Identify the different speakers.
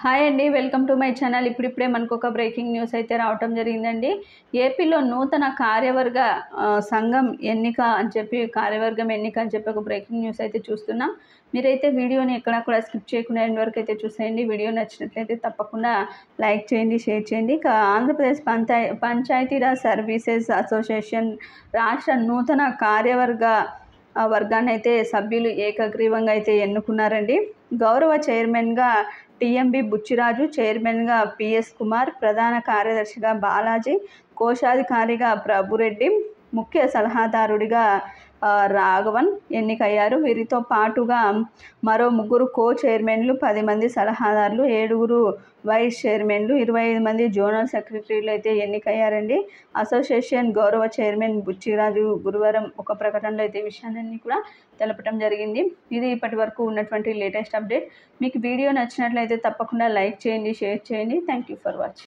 Speaker 1: Hi అండి, welcome to my channel. ఇప్పుడిప్పుడే మనకు ఒక బ్రేకింగ్ న్యూస్ అయితే రావటం జరిగిందండి. ఏపీలో నూతన కార్యవర్గ సంఘం ఎన్నిక అని చెప్పి ఒక బ్రేకింగ్ న్యూస్ అయితే చూస్తున్నాం. మీరైతే వీడియోని ఎక్కడా కూడా స్కిప్ చేయకుండా ఎండ్ వరకు అయితే చూసేయండి. వీడియో నచ్చినట్లయితే తప్పకుండా లైక్ చేయండి, షేర్ చేయండి. ఆంధ్రప్రదేశ్ పంచాయతీరాజ్ సర్వీసెస్ అసోసియేషన్ రాష్ట్ర నూతన వర్గాన్ని అయితే సభ్యులు ఏకగ్రీవంగా అయితే ఎన్నుకున్నారండి. గౌరవ చైర్మన్గా టిఎంబి బుచ్చిరాజు, చైర్మన్గా పిఎస్ కుమార్, ప్రధాన కార్యదర్శిగా బాలాజీ, కోశాధికారిగా ప్రభురెడ్డి, ముఖ్య సలహాదారుడిగా రాఘవన్ ఎన్నికయ్యారు. వీరితో పాటుగా మరో 3 కో చైర్మన్లు, 10 మంది సలహాదారులు, 7 వైస్ చైర్మన్లు, 25 మంది జోనల్ సెక్రటరీలు అయితే ఎన్నికయ్యారండి. అసోసియేషన్ గౌరవ చైర్మన్ బుచ్చిరాజు గురువారం ఒక ప్రకటనలో అయితే విషయాన్ని కూడా తెలపడం జరిగింది. ఇది ఇప్పటి వరకు ఉన్నటువంటి లేటెస్ట్ అప్డేట్. మీకు వీడియో నచ్చినట్లయితే తప్పకుండా లైక్ చేయండి, షేర్ చేయండి. Thank you for watching.